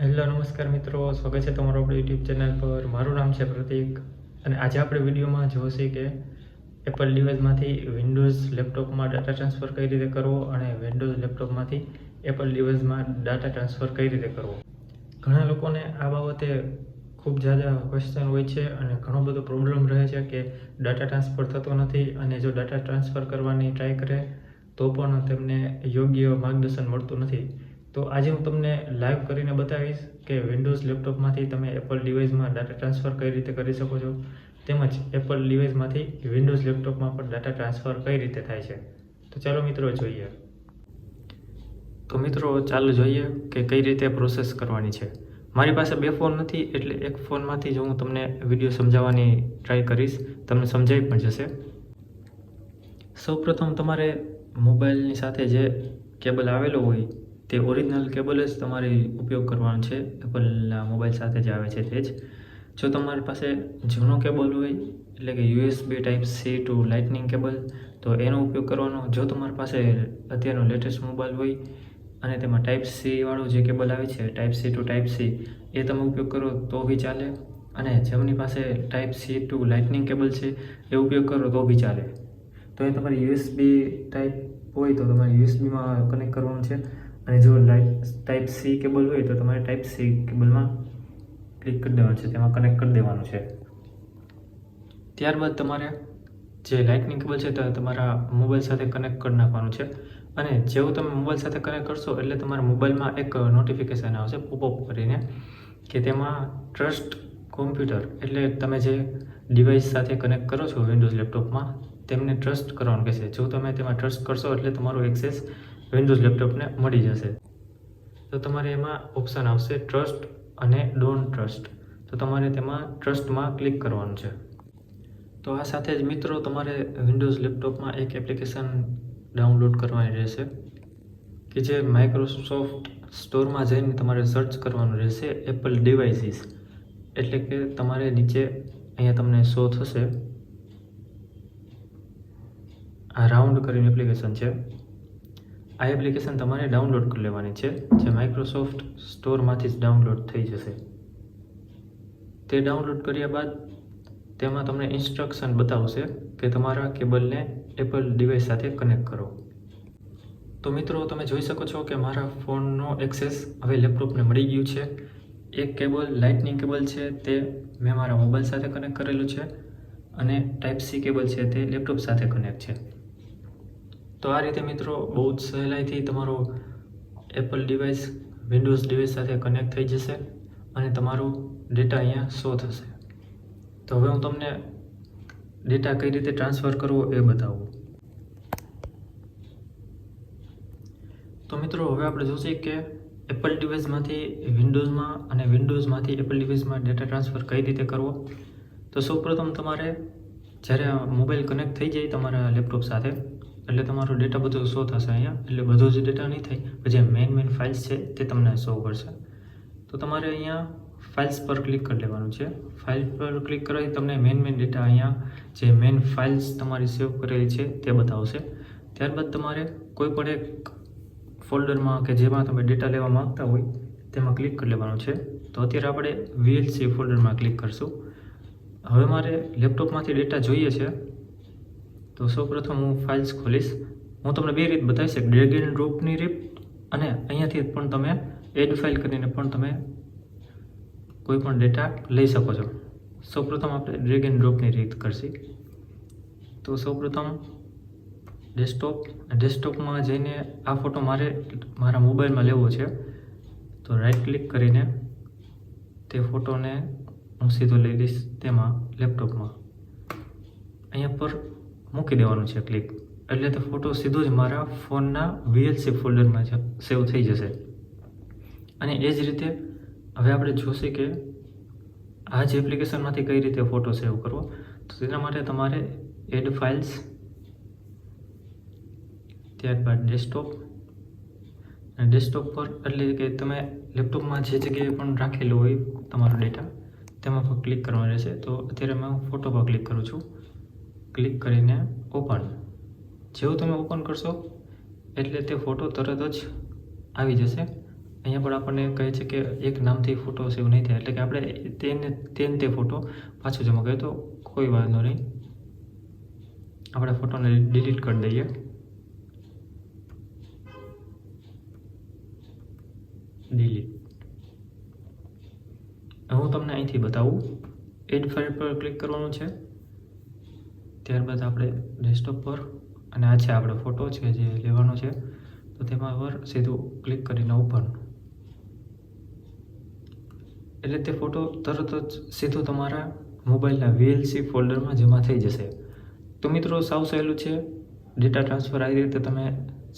Hello નમસ્કાર મિત્રો, સ્વાગત છે તમારો આપણી યુટ્યુબ ચેનલ પર. મારું નામ છે પ્રતીક અને આજે આપણે વિડીયોમાં જોશે કે એપલ ડિવાઇસમાંથી વિન્ડોઝ લેપટોપમાં ડાટા ટ્રાન્સફર કઈ રીતે કરવો અને વિન્ડોઝ લેપટોપમાંથી એપલ ડિવાઇસમાં ડાટા ટ્રાન્સફર કઈ રીતે કરવો. ઘણા લોકોને આ બાબતે ખૂબ જ્યાદા ક્વેશ્ચન હોય છે અને ઘણો બધો પ્રોબ્લેમ રહે છે કે ડાટા ટ્રાન્સફર થતો નથી અને જો ડાટા ટ્રાન્સફર કરવાની ટ્રાય કરે તો પણ તેમને યોગ્ય માર્ગદર્શન મળતું નથી. તો આજે હું તમને લાઈવ કરીને બતાવીશ કે વિન્ડોઝ લેપટોપમાંથી તમે એપલ ડિવાઇસમાં ડાટા ટ્રાન્સફર કઈ રીતે કરી શકો છો, તેમજ એપલ ડિવાઇસમાંથી વિન્ડોઝ લેપટોપમાં પણ ડાટા ટ્રાન્સફર કઈ રીતે થાય છે. તો ચાલો મિત્રો જોઈએ. તો મિત્રો ચાલો જોઈએ કે કઈ રીતે પ્રોસેસ કરવાની છે. મારી પાસે બે ફોન નથી એટલે એક ફોનમાંથી જ હું તમને વિડીયો સમજાવવાની ટ્રાય કરીશ, તમને સમજાવી પણ જશે. સૌપ્રથમ તમારે મોબાઈલની સાથે જે કેબલ આવેલો હોય તે ઓરિજિનલ કેબલ જ તમારે ઉપયોગ કરવાનો છે. એપલના મોબાઈલ સાથે જે આવે છે તે જ. જો તમારી પાસે જૂનો કેબલ હોય એટલે કે USB type C to lightning cable તો એનો ઉપયોગ કરવાનો. જો તમારી પાસે અત્યારનો લેટેસ્ટ મોબાઈલ હોય અને તેમાં ટાઈપ C વાળું જે કેબલ આવે છે type C to type C એ તમે ઉપયોગ કરો તો બી ચાલે. અને જેમની પાસે type C to lightning cable છે એ ઉપયોગ કરો તો બી ચાલે. તો એ તમારે USB ટાઈપ હોય તો તમારે USBમાં કનેક્ટ કરવાનું છે અને જો ટાઈપ C કેબલ હોય તો તમારે ટાઈપ C કેબલમાં ક્લિક કરી દેવાનું છે, તેમાં કનેક્ટ કરી દેવાનું છે. ત્યારબાદ તમારે જે લાઇટનિંગ કેબલ છે તે તમારા મોબાઈલ સાથે કનેક્ટ કરી નાખવાનું છે. અને જેવું તમે મોબાઈલ સાથે કનેક્ટ કરશો એટલે તમારા મોબાઈલમાં એક નોટિફિકેશન આવશે પોપઅપ કરીને કે તેમાં ટ્રસ્ટ કોમ્પ્યુટર, એટલે તમે જે ડિવાઇસ સાથે કનેક્ટ કરો છો વિન્ડોઝ લેપટોપમાં તેમને ટ્રસ્ટ કરવાનું કહેશે. જો તમે તેમાં ટ્રસ્ટ કરશો એટલે તમારું એક્સેસ વિન્ડોઝ લેપટોપને મળી જશે. તો તમારે એમાં ઓપ્શન આવશે ટ્રસ્ટ અને ડોન્ટ ટ્રસ્ટ, તો તમારે તેમાં ટ્રસ્ટમાં ક્લિક કરવાનું છે. તો આ સાથે જ મિત્રો તમારે વિન્ડોઝ લેપટોપમાં એક એપ્લિકેશન ડાઉનલોડ કરવાની રહેશે કે જે માઇક્રોસોફ્ટ સ્ટોરમાં જઈને તમારે સર્ચ કરવાનું રહેશે એપલ ડિવાઇસીસ. એટલે કે તમારે નીચે અહીંયા તમને શો થશે, આ રાઉન્ડ કરીને એપ્લિકેશન છે. આ એપ્લિકેશન તમારે ડાઉનલોડ કરી લેવાની છે, જે માઇક્રોસોફ્ટ સ્ટોરમાંથી જ ડાઉનલોડ થઈ જશે. તે ડાઉનલોડ કર્યા બાદ તેમાં તમને ઇન્સ્ટ્રક્શન બતાવશે કે તમારા કેબલને એપલ ડિવાઇસ સાથે કનેક્ટ કરો. તો મિત્રો તમે જોઈ શકો છો કે મારા ફોનનો એક્સેસ હવે લેપટોપને મળી ગયું છે. એક કેબલ લાઇટનિંગ કેબલ છે તે મેં મારા મોબાઈલ સાથે કનેક્ટ કરેલું છે અને ટાઈપ C કેબલ છે તે લેપટોપ સાથે કનેક્ટ છે. તો આ રીતે મિત્રો બહુ જ સહેલાઈથી તમારો એપલ ડિવાઇસ વિન્ડોઝ ડિવાઇસ સાથે કનેક્ટ થઈ જશે અને તમારો ડેટા અહીંયા શો થશે. તો હવે હું તમને ડેટા કઈ રીતે ટ્રાન્સફર કરવો એ બતાવું. તો મિત્રો હવે આપણે જોઈશું કે એપલ ડિવાઇસમાંથી વિન્ડોઝમાં અને વિન્ડોઝમાંથી એપલ ડિવાઇસમાં ડેટા ટ્રાન્સફર કઈ રીતે કરવો. તો સૌપ્રથમ તમારે જ્યારે મોબાઈલ કનેક્ટ થઈ જાય તમારા લેપટોપ સાથે એટલે તમારો ડેટા બધો શો થશે અહીંયા. એટલે બધો જ ડેટા નહીં થાય, જે મેઇન ફાઇલ્સ છે તે તમને શો કરશે. તો તમારે અહીંયા ફાઇલ્સ પર ક્લિક કરી લેવાનું છે. ફાઇલ પર ક્લિક કરવાથી તમને મેઇન ડેટા અહીંયા જે મેઇન ફાઇલ્સ તમારી સેવ કરેલી છે તે બતાવશે. ત્યારબાદ તમારે કોઈ પણ એક ફોલ્ડરમાં કે જેમાં તમે ડેટા લેવા માંગતા હોય તેમાં ક્લિક કરી લેવાનું છે. તો અત્યારે આપણે VLC ફોલ્ડરમાં ક્લિક કરશું. હવે મારે લેપટોપમાંથી ડેટા જોઈએ છે તો સૌપ્રથમ હું ફાઇલ્સ ખોલીશ. હું તમને બે રીત બતાવીશ, ડ્રેગ એન્ડ ડ્રોપની રીત અને અહીંયાથી પણ તમે એડ ફાઇલ કરીને પણ તમે કોઈ પણ ડેટા લઈ શકો છો. સૌપ્રથમ આપણે ડ્રેગ એન્ડ ડ્રોપની રીત કરશી. તો સૌપ્રથમ ડેસ્કટોપમાં જઈને આ ફોટો મારા મોબાઈલમાં લેવો છે. તો રાઈટ ક્લિક કરીને તે ફોટોને હું સીધો લઈ લઈશ તેમાં લેપટોપમાં અહીંયા પર મૂકી દેવાનું છે ક્લિક, એટલે તે ફોટો સીધો જ મારા ફોનના VLC ફોલ્ડરમાં સેવ થઈ જશે. અને એ જ રીતે હવે આપણે જોશે કે આ જ એપ્લિકેશનમાંથી કઈ રીતે ફોટો સેવ કરવો. તો તેના માટે તમારે એડ ફાઇલ્સ, ત્યારબાદ ડેસ્કટોપ, અને ડેસ્કટોપ પર એટલે કે તમે લેપટોપમાં જે જગ્યાએ પણ રાખેલો હોય તમારો ડેટા તેમાં પર ક્લિક કરવાનું રહેશે. તો અત્યારે હું ફોટો પર ક્લિક કરું છું. ક્લિક કરીને ઓપન. જેવું તમે ઓપન કરશો એટલે તે ફોટો તરત જ આવી જશે. અહીંયા પણ આપણને કહે છે કે એક નામથી ફોટો સેવ નહીં થાય, એટલે કે આપણે તે ફોટો પાછો જમા કરીએ તો કોઈ વાંધો નહીં. આપણે ફોટોને ડિલીટ કરી દઈએ. ડિલીટ. હું તમને અહીંથી બતાવું. એડ ફાઇલ પર ક્લિક કરવાનું છે. ત્યારબાદ આપણે ડેસ્કટોપ પર, અને આ છે આપણો ફોટો છે જે લેવાનો છે, તો તેમાં પર સીધું ક્લિક કરીને ઓપન, એટલે તે ફોટો તરત જ સીધું તમારા મોબાઈલના VLC ફોલ્ડરમાં જમા થઈ જશે. તો મિત્રો સાવ સહેલું છે. ડેટા ટ્રાન્સફર આવી રીતે તમે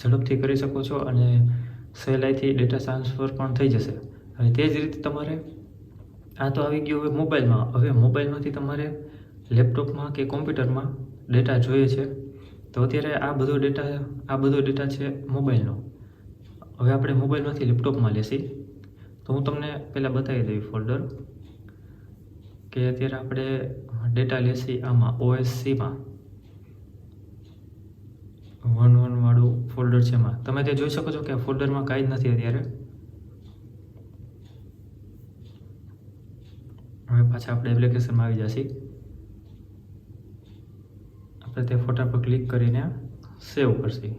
ઝડપથી કરી શકો છો અને સહેલાઈથી ડેટા ટ્રાન્સફર પણ થઈ જશે. અને તે જ રીતે તમારે આ તો આવી ગયું હવે મોબાઈલમાં. હવે મોબાઈલમાંથી તમારે લેપટોપમાં કે કોમ્પ્યુટરમાં ડેટા જોઈએ છે, તો અત્યારે આ બધો ડેટા છે મોબાઈલનો. હવે આપણે મોબાઈલમાંથી લેપટોપમાં લેશી, તો હું તમને પહેલાં બતાવી દઉં ફોલ્ડર કે અત્યારે આપણે ડેટા લેશી આમાં OSCમાં 1.1 વાળું ફોલ્ડર છે. એમાં તમે તે જોઈ શકો છો કે આ ફોલ્ડરમાં કાંઈ જ નથી અત્યારે. હવે પાછા આપણે એપ્લિકેશનમાં આવી જશે. આપણે તે ફોટા પર ક્લિક કરીને સેવ કરશી.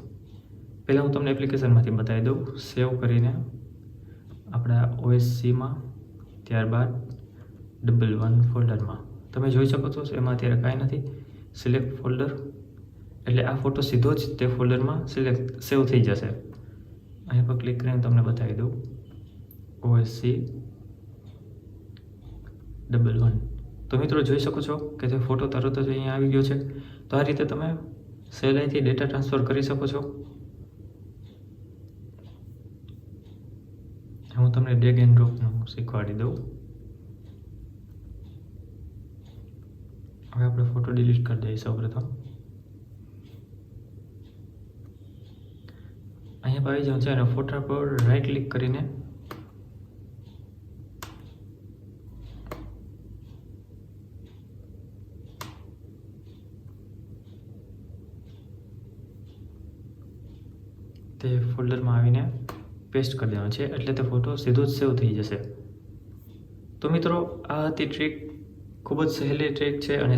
પહેલાં હું તમને એપ્લિકેશનમાંથી બતાવી દઉં. સેવ કરીને આપણા OSCમાં, ત્યારબાદ 1.1 ફોલ્ડરમાં તમે જોઈ શકો છો એમાં અત્યારે કાંઈ નથી. સિલેક્ટ ફોલ્ડર, એટલે આ ફોટો સીધો જ તે ફોલ્ડરમાં સેવ થઈ જશે. અહીં પર ક્લિક કરીને તમને બતાવી દઉં OSC 1.1. તો મિત્રો જોઈ શકો છો કે તે ફોટો તરત જ અહીંયા આવી ગયો છે. તો આ રીતે તમે સહેલાઈથી ડેટા ટ્રાન્સફર કરી શકો છો. હું તમને ડ્રેગ એન્ડ ડ્રોપનું શીખવાડી દઉં. હવે આપણે ફોટો ડિલીટ કરી દઈએ સૌપ્રથમ. અહીંયા આવી જાઉં છે અને ફોટા પર રાઈટ ક્લિક કરીને તે ફોલ્ડરમાં આવીને પેસ્ટ કરી દેવાનું છે, એટલે તે ફોટો સીધો જ સેવ થઈ જશે. તો મિત્રો આ હતી ટ્રીક. ખૂબ જ સહેલી ટ્રીક છે અને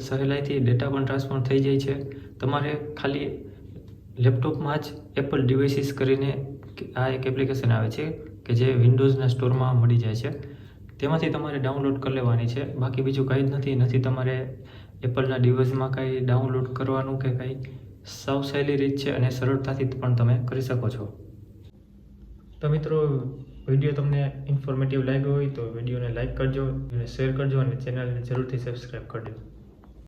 સહેલાઈથી ડેટા પણ ટ્રાન્સફર થઈ જાય છે. તમારે ખાલી લેપટોપમાં જ એપલ ડિવાઇસીસ કરીને આ એક એપ્લિકેશન આવે છે કે જે વિન્ડોઝના સ્ટોરમાં મળી જાય છે. તેમાંથી તમારે ડાઉનલોડ કરી લેવાની છે. બાકી બીજું કાંઈ જ નથી તમારે એપલના ડિવાઇસમાં કાંઈ ડાઉનલોડ કરવાનું કે કાંઈ. સાવ સહેલી રીત છે અને સરળતાથી પણ તમે કરી શકો છો. તો મિત્રો વિડીયો તમને ઇન્ફોર્મેટિવ લાગ્યો હોય તો વિડીયોને લાઇક કરજો, શેર કરજો અને ચેનલને જરૂરથી સબસ્ક્રાઈબ કરજો.